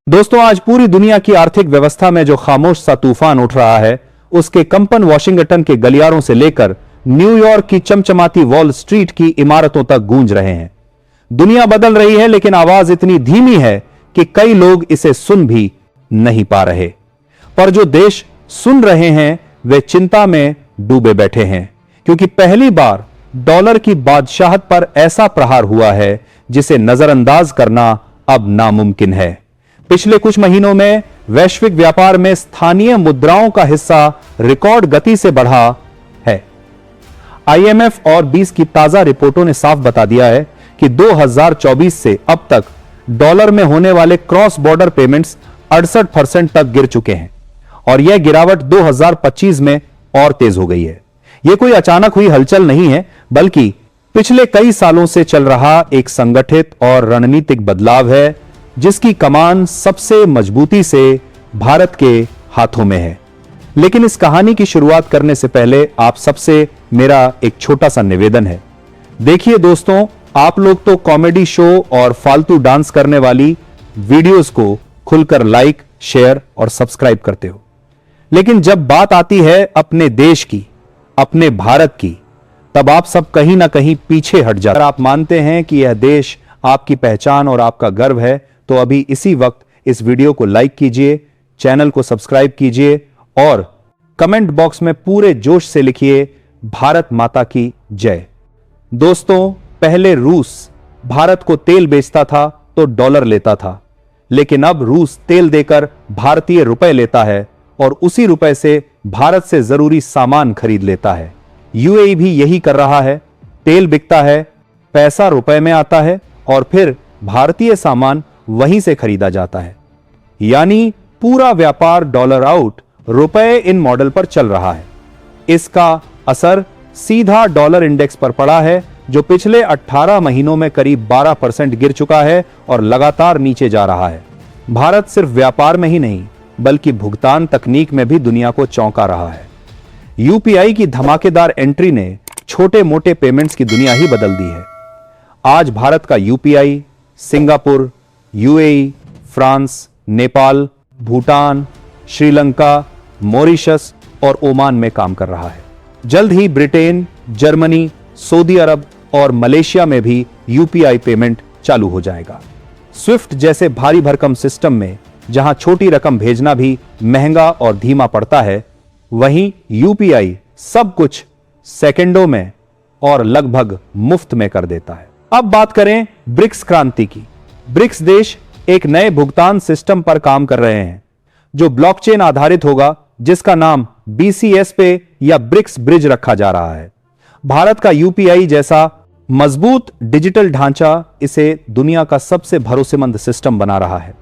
दोस्तों, आज पूरी दुनिया की आर्थिक व्यवस्था में जो खामोश सा तूफान उठ रहा है, उसके कंपन वाशिंगटन के गलियारों से लेकर न्यूयॉर्क की चमचमाती वॉल स्ट्रीट की इमारतों तक गूंज रहे हैं। दुनिया बदल रही है, लेकिन आवाज इतनी धीमी है कि कई लोग इसे सुन भी नहीं पा रहे। पर जो देश सुन रहे हैं वे चिंता में डूबे बैठे हैं, क्योंकि पहली बार डॉलर की बादशाहत पर ऐसा प्रहार हुआ है जिसे नजरअंदाज करना अब नामुमकिन है। पिछले कुछ महीनों में वैश्विक व्यापार में स्थानीय मुद्राओं का हिस्सा रिकॉर्ड गति से बढ़ा है। आईएमएफ और 20 की ताजा रिपोर्टों ने साफ बता दिया है कि 2024 से अब तक डॉलर में होने वाले क्रॉस बॉर्डर पेमेंट्स 68% तक गिर चुके हैं और यह गिरावट 2025 में और तेज हो गई है। यह कोई अचानक हुई हलचल नहीं है, बल्कि पिछले कई सालों से चल रहा एक संगठित और रणनीतिक बदलाव है, जिसकी कमान सबसे मजबूती से भारत के हाथों में है। लेकिन इस कहानी की शुरुआत करने से पहले आप सबसे मेरा एक छोटा सा निवेदन है। देखिए दोस्तों, आप लोग तो कॉमेडी शो और फालतू डांस करने वाली वीडियोस को खुलकर लाइक, शेयर और सब्सक्राइब करते हो, लेकिन जब बात आती है अपने देश की, अपने भारत की, तब आप सब कहीं ना कहीं पीछे हट जाते हैं। अगर आप मानते हैं कि यह देश आपकी पहचान और आपका गर्व है, तो अभी इसी वक्त इस वीडियो को लाइक कीजिए, चैनल को सब्सक्राइब कीजिए और कमेंट बॉक्स में पूरे जोश से लिखिए भारत माता की जय। दोस्तों, पहले रूस भारत को तेल बेचता था तो डॉलर लेता था, लेकिन अब रूस तेल देकर भारतीय रुपए लेता है और उसी रुपए से भारत से जरूरी सामान खरीद लेता है। यूएई भी यही कर रहा है। तेल बिकता है, पैसा रुपए में आता है और फिर भारतीय सामान वहीं से खरीदा जाता है। यानी पूरा व्यापार डॉलर आउट, रुपए इन मॉडल पर चल रहा है। इसका असर सीधा डॉलर इंडेक्स पर पड़ा है, जो पिछले 18 महीनों में करीब 12% गिर चुका है और लगातार नीचे जा रहा है। भारत सिर्फ व्यापार में ही नहीं, बल्कि भुगतान तकनीक में भी दुनिया को चौंका रहा है। यूपीआई की धमाकेदार एंट्री ने छोटे मोटे पेमेंट्स की दुनिया ही बदल दी है। आज भारत का UPI Singapore, UAE, France, Nepal, Bhutan, Sri Lanka, Mauritius और ओमान में काम कर रहा है। जल्द ही ब्रिटेन, जर्मनी, सऊदी अरब और मलेशिया में भी यूपीआई पेमेंट चालू हो जाएगा। स्विफ्ट जैसे भारी भरकम सिस्टम में जहां छोटी रकम भेजना भी महंगा और धीमा पड़ता है, वहीं यूपीआई सब कुछ सेकंडों में और लगभग मुफ्त में कर देता है। अब बात करें ब्रिक्स क्रांति की। ब्रिक्स देश एक नए भुगतान सिस्टम पर काम कर रहे हैं, जो ब्लॉकचेन आधारित होगा, जिसका नाम बीसीएस पे या ब्रिक्स ब्रिज रखा जा रहा है। भारत का यूपीआई जैसा मजबूत डिजिटल ढांचा इसे दुनिया का सबसे भरोसेमंद सिस्टम बना रहा है।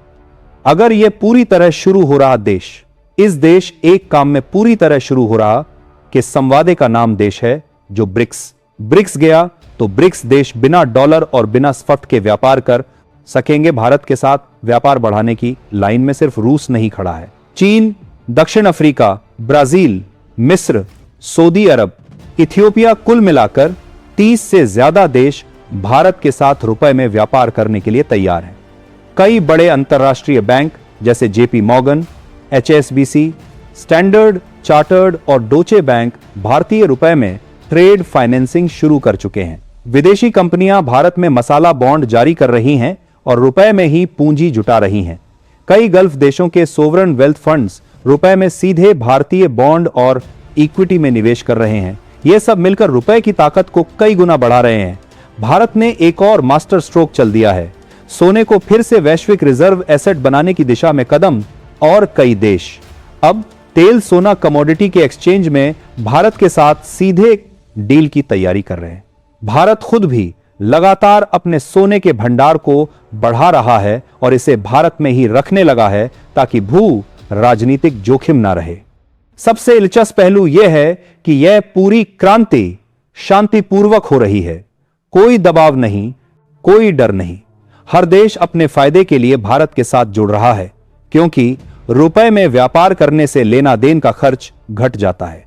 अगर यह पूरी तरह शुरू हो रहा इस देश एक काम में पूरी तरह शुरू हो रहा कि संवादे का नाम देश है जो ब्रिक्स गया तो ब्रिक्स देश बिना डॉलर और बिना स्फट के व्यापार कर सकेंगे। भारत के साथ व्यापार बढ़ाने की लाइन में सिर्फ रूस नहीं खड़ा है। चीन, दक्षिण अफ्रीका, ब्राजील, मिस्र, सऊदी अरब, इथियोपिया, कुल मिलाकर 30 से ज्यादा देश भारत के साथ रुपए में व्यापार करने के लिए तैयार हैं। कई बड़े अंतरराष्ट्रीय बैंक जैसे JP Morgan, HSBC, standard chartered और डोचे बैंक भारतीय रुपए में ट्रेड फाइनेंसिंग शुरू कर चुके हैं। विदेशी कंपनियां भारत में मसाला बॉन्ड जारी कर रही हैं और रुपए में ही पूंजी जुटा रही हैं। कई गल्फ देशों के सोवरन वेल्थ फंड्स रुपए में सीधे भारतीय बॉन्ड और इक्विटी में निवेश कर रहे हैं। ये सब मिलकर रुपए की ताकत को कई गुना बढ़ा रहे हैं। भारत ने एक और मास्टर स्ट्रोक चल दिया है। सोने को फिर से वैश्विक रिजर्व एसेट बनाने की दिशा में कदम, और कई देश अब तेल सोना कमोडिटी के एक्सचेंज में भारत के साथ सीधे डील की तैयारी कर रहे हैं। भारत खुद भी लगातार अपने सोने के भंडार को बढ़ा रहा है और इसे भारत में ही रखने लगा है ताकि भू राजनीतिक जोखिम ना रहे। सबसे दिलचस्प पहलू यह है कि यह पूरी क्रांति शांतिपूर्वक हो रही है। कोई दबाव नहीं, कोई डर नहीं। हर देश अपने फायदे के लिए भारत के साथ जुड़ रहा है, क्योंकि रुपए में व्यापार करने से लेना देन का खर्च घट जाता है,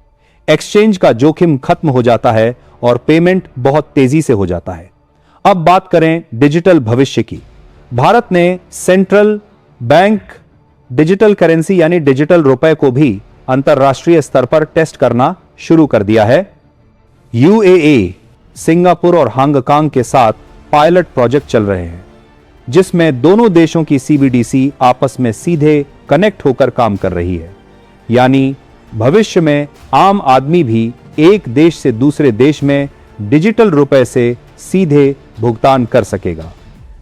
एक्सचेंज का जोखिम खत्म हो जाता है और पेमेंट बहुत तेजी से हो जाता है। अब बात करें डिजिटल भविष्य की। भारत ने सेंट्रल बैंक डिजिटल करेंसी यानी डिजिटल रुपए को भी अंतरराष्ट्रीय स्तर पर टेस्ट करना शुरू कर दिया है। यूएई, सिंगापुर और हांगकांग के साथ पायलट प्रोजेक्ट चल रहे हैं, जिसमें दोनों देशों की सीबीडीसी आपस में सीधे कनेक्ट होकर काम कर रही है। यानी भविष्य में आम आदमी भी एक देश से दूसरे देश में डिजिटल रुपए से सीधे भुगतान कर सकेगा।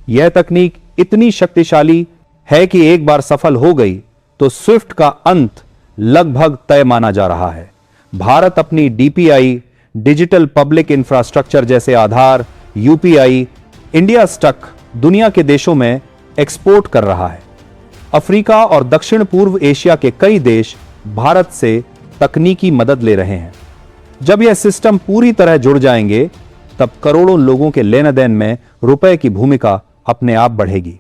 यह तकनीक इतनी शक्तिशाली है कि एक बार सफल हो गई तो स्विफ्ट का अंत लगभग तय माना जा रहा है। भारत अपनी डीपीआई, डिजिटल पब्लिक इंफ्रास्ट्रक्चर जैसे आधार, यूपीआई, इंडिया स्टक दुनिया के देशों में एक्सपोर्ट कर रहा है। अफ्रीका और दक्षिण पूर्व एशिया के कई देश भारत से तकनीकी मदद ले रहे हैं। जब यह सिस्टम पूरी तरह जुड़ जाएंगे, तब करोड़ों लोगों के लेन देन में रुपए की भूमिका अपने आप बढ़ेगी।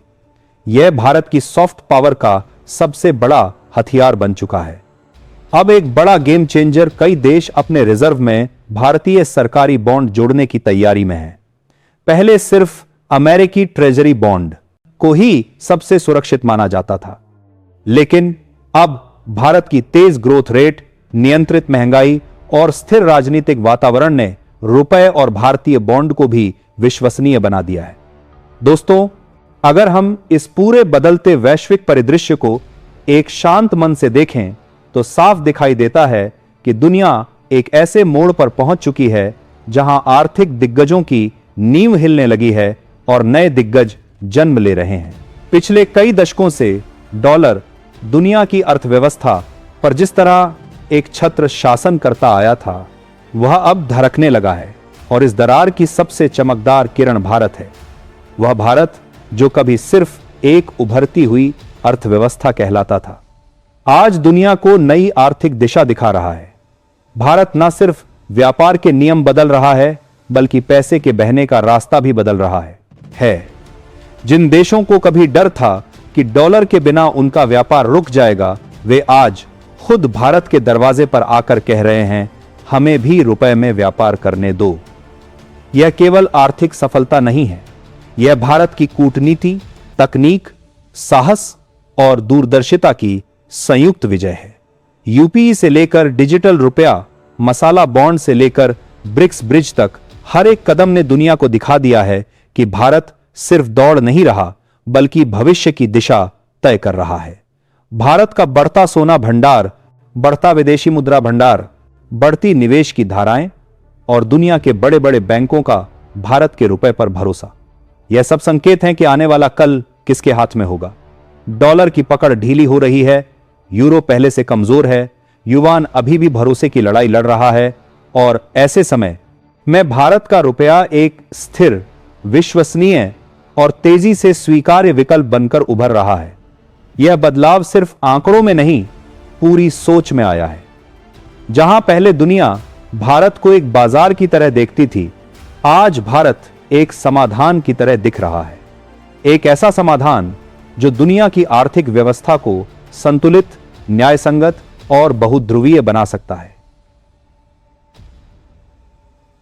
यह भारत की सॉफ्ट पावर का सबसे बड़ा हथियार बन चुका है। अब एक बड़ा गेम चेंजर, कई देश अपने रिजर्व में भारतीय सरकारी बॉन्ड जोड़ने की तैयारी में हैं। पहले सिर्फ अमेरिकी ट्रेजरी बॉन्ड को ही सबसे सुरक्षित माना जाता था, लेकिन अब भारत की तेज ग्रोथ रेट, नियंत्रित महंगाई और स्थिर राजनीतिक वातावरण ने रुपए और भारतीय बॉन्ड को भी विश्वसनीय बना दिया है। दोस्तों, अगर हम इस पूरे बदलते वैश्विक परिदृश्य को एक शांत मन से देखें तो साफ दिखाई देता है कि दुनिया एक ऐसे मोड़ पर पहुंच चुकी है जहां आर्थिक दिग्गजों की नींव हिलने लगी है और नए दिग्गज जन्म ले रहे हैं। पिछले कई दशकों से डॉलर दुनिया की अर्थव्यवस्था पर जिस तरह एक छत्र शासन करता आया था, वह अब धड़कने लगा है और इस दरार की सबसे चमकदार किरण भारत है। वह भारत जो कभी सिर्फ एक उभरती हुई अर्थव्यवस्था कहलाता था, आज दुनिया को नई आर्थिक दिशा दिखा रहा है। भारत न सिर्फ व्यापार के नियम बदल रहा है, बल्कि पैसे के बहने का रास्ता भी बदल रहा है। जिन देशों को कभी डर था कि डॉलर के बिना उनका व्यापार रुक जाएगा, वे आज खुद भारत के दरवाजे पर आकर कह रहे हैं, हमें भी रुपए में व्यापार करने दो। यह केवल आर्थिक सफलता नहीं है, यह भारत की कूटनीति, तकनीक, साहस और दूरदर्शिता की संयुक्त विजय है। यूपीई से लेकर डिजिटल रुपया, मसाला बॉन्ड से लेकर ब्रिक्स ब्रिज तक, हर एक कदम ने दुनिया को दिखा दिया है कि भारत सिर्फ दौड़ नहीं रहा, बल्कि भविष्य की दिशा तय कर रहा है। भारत का बढ़ता सोना भंडार, बढ़ता विदेशी मुद्रा भंडार, बढ़ती निवेश की धाराएं और दुनिया के बड़े बड़े बैंकों का भारत के रुपए पर भरोसा, यह सब संकेत हैं कि आने वाला कल किसके हाथ में होगा। डॉलर की पकड़ ढीली हो रही है, यूरो पहले से कमजोर है, युवान अभी भी भरोसे की लड़ाई लड़ रहा है और ऐसे समय में भारत का रुपया एक स्थिर, विश्वसनीय और तेजी से स्वीकार्य विकल्प बनकर उभर रहा है। यह बदलाव सिर्फ आंकड़ों में नहीं, पूरी सोच में आया है। जहां पहले दुनिया भारत को एक बाजार की तरह देखती थी, आज भारत एक समाधान की तरह दिख रहा है। एक ऐसा समाधान जो दुनिया की आर्थिक व्यवस्था को संतुलित, न्यायसंगत और बहुध्रुवीय बना सकता है।